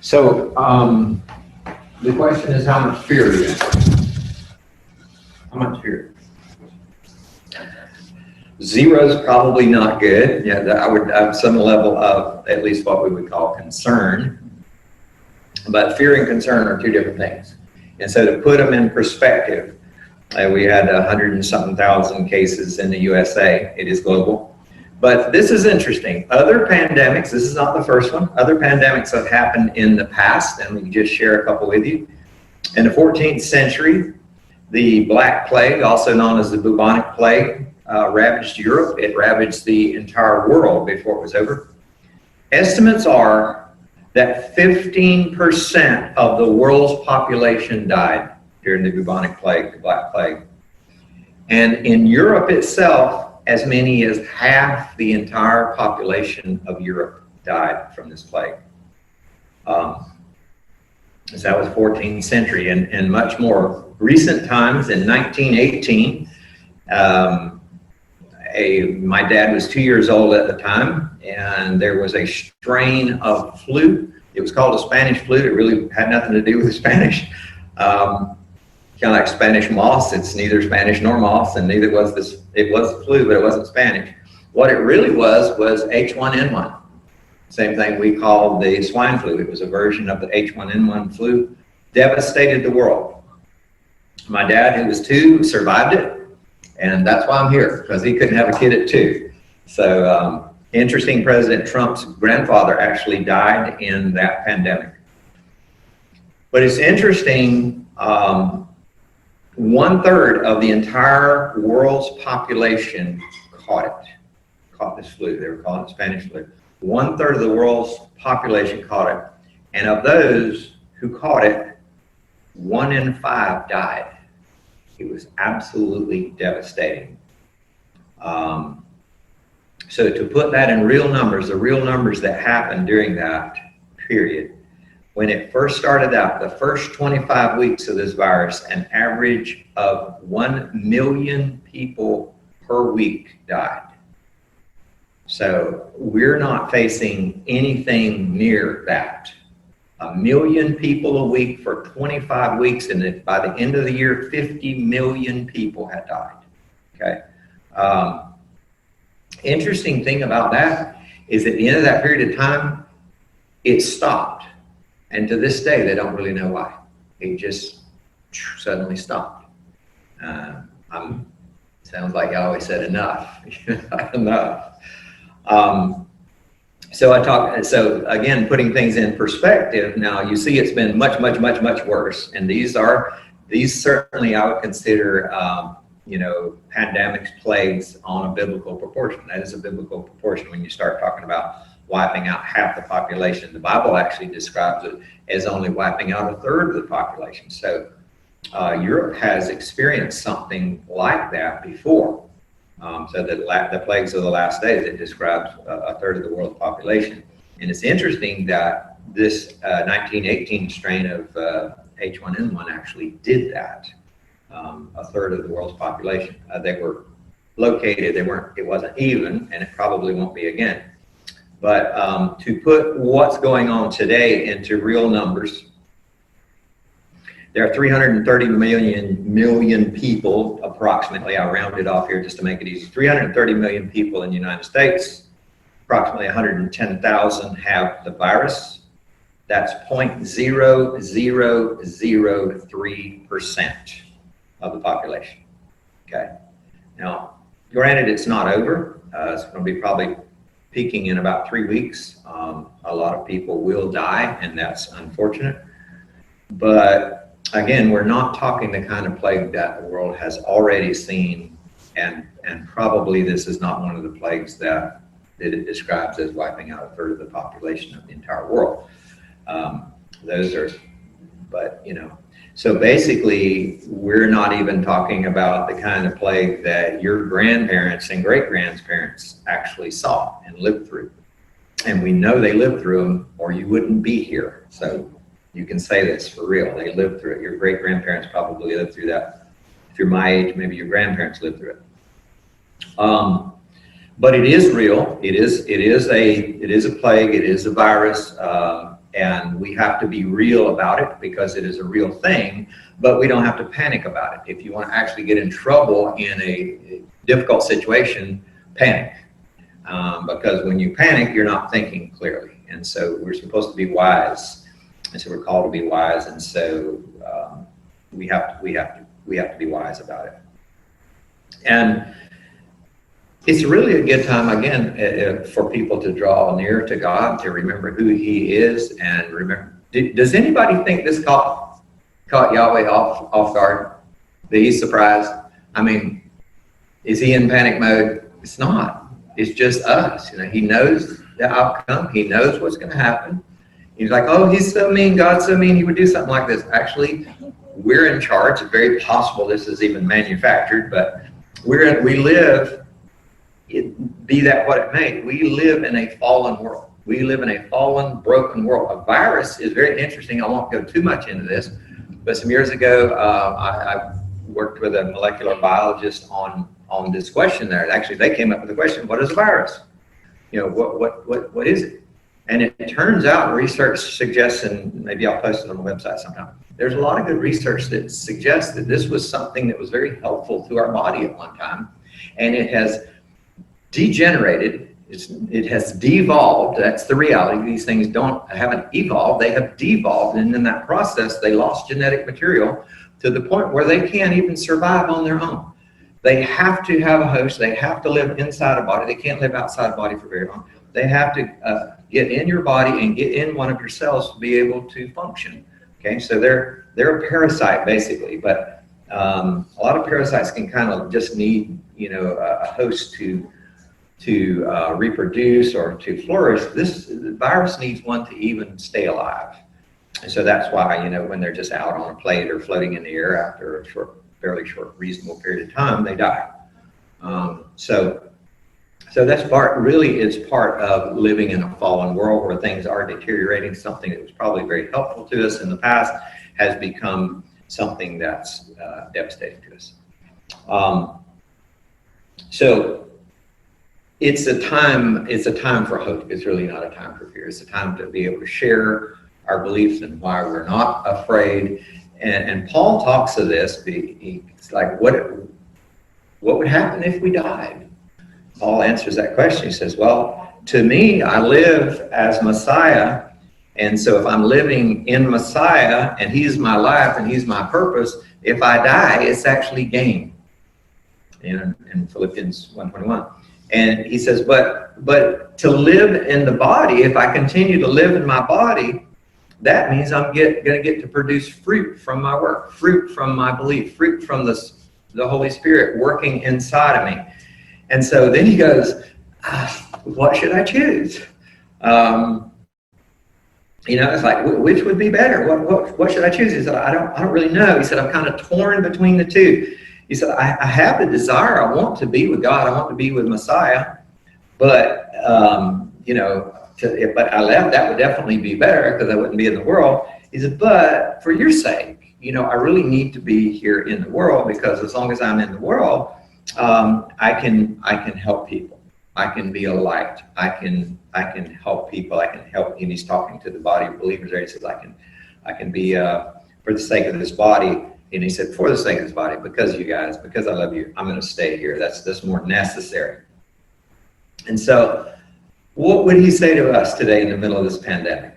So the question is, how much fear do you have? How much fear? Zero is probably not good. Yeah, I would have some level of at least what we would call concern. But fear and concern are two different things. And so to put them in perspective, we had 100 and something thousand cases in the USA. It is global. But this is interesting. Other pandemics, this is not the first one, other pandemics have happened in the past, and we can just share a couple with you. In the 14th century, the Black Plague, also known as the bubonic plague, ravaged Europe. It ravaged the entire world before it was over. Estimates are that 15% of the world's population died during the bubonic plague, the Black Plague. And in Europe itself, as many as half the entire population of Europe died from this plague. So that was 14th century, and much more recent times. In 1918, my dad was 2 years old at the time, and there was a strain of flu. It was called a Spanish flu. It really had nothing to do with Spanish. Kind of like Spanish moss. It's neither Spanish nor moss, and neither was this. It was flu, but it wasn't Spanish. What it really was H1N1. Same thing we call the swine flu. It was a version of the H1N1 flu. Devastated the world. My dad, who was 2, survived it, and that's why I'm here, because he couldn't have a kid at 2. So interesting, President Trump's grandfather actually died in that pandemic. But it's interesting, 1/3 of the entire world's population caught this flu. They were calling it Spanish flu. 1/3 of the world's population caught it. And of those who caught it, 1 in 5 died. It was absolutely devastating. So to put that in real numbers, the real numbers that happened during that period, when it first started out, the first 25 weeks of this virus, an average of 1 million people per week died. So we're not facing anything near that. 1 million people a week for 25 weeks, and by the end of the year, 50 million people had died. Okay. Interesting thing about that is at the end of that period of time, it stopped. And to this day, they don't really know why. It just suddenly stopped. Sounds like I always said enough. Enough. So again, putting things in perspective, now you see it's been much, much, much, much worse. And these certainly I would consider, pandemics, plagues on a biblical proportion. That is a biblical proportion when you start talking about wiping out half the population. The Bible actually describes it as only wiping out 1/3 of the population. So Europe has experienced something like that before. So the plagues of the last days, it describes 1/3 of the world's population. And it's interesting that this 1918 strain of H1N1 actually did that. 1/3 of the world's population. They were located, it wasn't even, and it probably won't be again. But to put what's going on today into real numbers, there are 330 million people, approximately. I'll round it off here just to make it easy. 330 million people in the United States. Approximately 110,000 have the virus. That's 0.0003% of the population. Okay. Now, granted, it's not over. It's going to be probably peaking in about 3 weeks. A lot of people will die, and that's unfortunate. But again, we're not talking the kind of plague that the world has already seen, and probably this is not one of the plagues that it describes as wiping out 1/3 of the population of the entire world. So basically, we're not even talking about the kind of plague that your grandparents and great-grandparents actually saw and lived through. And we know they lived through them, or you wouldn't be here. So you can say this for real. They lived through it. Your great-grandparents probably lived through that. If you're my age, maybe your grandparents lived through it. But it is real. It is a plague. It is a virus. and we have to be real about it because it is a real thing, but we don't have to panic about it. If you want to actually get in trouble in a difficult situation, panic. Because when you panic, you're not thinking clearly. And so we're supposed to be wise. And so we're called to be wise. And so we have to be wise about it. And it's really a good time, again, for people to draw near to God, to remember who He is, and remember. Does anybody think this caught Yahweh off guard? That He's surprised? I mean, is He in panic mode? It's not. It's just us. He knows the outcome. He knows what's going to happen. He's like, oh, He's so mean. God's so mean. He would do something like this. Actually, we're in charge. It's very possible this is even manufactured, but we live. Be that what it may, we live in a fallen world. We live in a fallen, broken world. A virus is very interesting. I won't go too much into this, but some years ago, I worked with a molecular biologist on this question there. Actually, they came up with the question, what is a virus? What is it? And it turns out research suggests, and maybe I'll post it on the website sometime, there's a lot of good research that suggests that this was something that was very helpful to our body at one time, and it has degenerated, it has devolved. That's the reality. These things haven't evolved, they have devolved, and in that process they lost genetic material to the point where they can't even survive on their own. They have to have a host, they have to live inside a body, they can't live outside a body for very long. They have to get in your body and get in one of your cells to be able to function. Okay, so they're a parasite basically, but a lot of parasites can kind of just need a host to reproduce or to flourish. This virus needs one to even stay alive. And so that's why, when they're just out on a plate or floating in the air after a fairly short, reasonable period of time, they die. So that's part of living in a fallen world where things are deteriorating. Something that was probably very helpful to us in the past has become something that's devastating to us. So it's a time for hope. It's really not a time for fear. It's a time to be able to share our beliefs and why we're not afraid. And Paul talks of this. It's like, what would happen if we died? Paul answers that question. He says, well, to me, I live as Messiah. And so if I'm living in Messiah and He's my life and He's my purpose, if I die, it's actually gain. In Philippians 1:21. And he says, but to live in the body, if I continue to live in my body, that means I'm going to get to produce fruit from my work, fruit from my belief, fruit from the Holy Spirit working inside of me. And so then he goes, what should I choose? It's like, which would be better? What should I choose? He said, I don't really know. He said, I'm kind of torn between the two. He said, I have the desire. I want to be with God. I want to be with Messiah. But, if I left, that would definitely be better because I wouldn't be in the world. He said, but for your sake, I really need to be here in the world, because as long as I'm in the world, I can help people. I can be a light. I can help people. I can help. And he's talking to the body of believers there. He says, I can be for the sake of this body. And he said, for the sake of this body, because you guys, because I love you, I'm going to stay here. That's more necessary. And so what would he say to us today in the middle of this pandemic?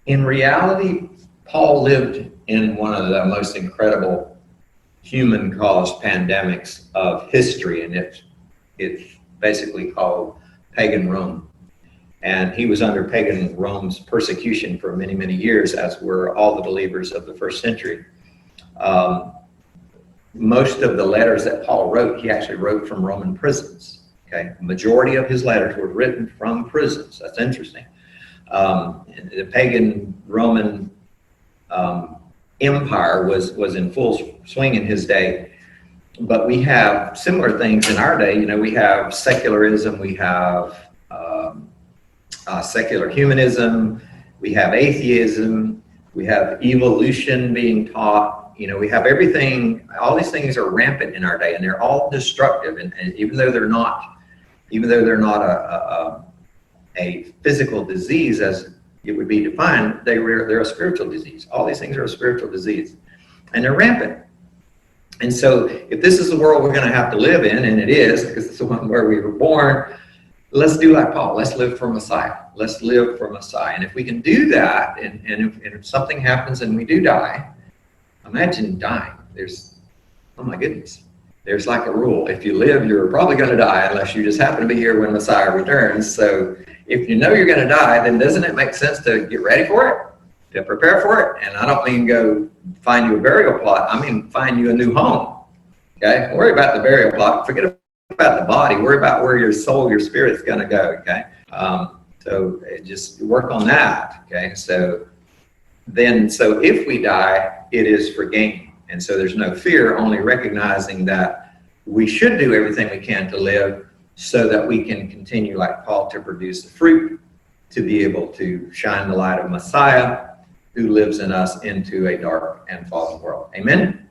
In reality, Paul lived in one of the most incredible human-caused pandemics of history, and it's basically called pagan Rome. And he was under pagan Rome's persecution for many, many years, as were all the believers of the first century. Most of the letters that Paul wrote, he actually wrote from Roman prisons. Okay, the majority of his letters were written from prisons. That's interesting. The pagan Roman empire was in full swing in his day. But we have similar things in our day. We have secularism, we have secular humanism, we have atheism, we have evolution being taught. We have everything. All these things are rampant in our day, and they're all destructive. And even though they're not a physical disease, as it would be defined, they're a spiritual disease. All these things are a spiritual disease, and they're rampant. And so if this is the world we're going to have to live in, and it is, because it's the one where we were born, let's do like Paul. Let's live for Messiah. Let's live for Messiah. And if we can do that, and if something happens and we do die, imagine dying. Oh my goodness. There's like a rule. If you live, you're probably going to die unless you just happen to be here when Messiah returns. So if you know you're going to die, then doesn't it make sense to get ready for it, to prepare for it? And I don't mean go find you a burial plot. I mean find you a new home. Okay? Don't worry about the burial plot. Forget about the body. Worry about where your soul, your spirit's going to go. Okay? So just work on that. Okay? So if we die, it is for gain. And so there's no fear, only recognizing that we should do everything we can to live so that we can continue, like Paul, to produce the fruit, to be able to shine the light of Messiah who lives in us into a dark and fallen world. Amen?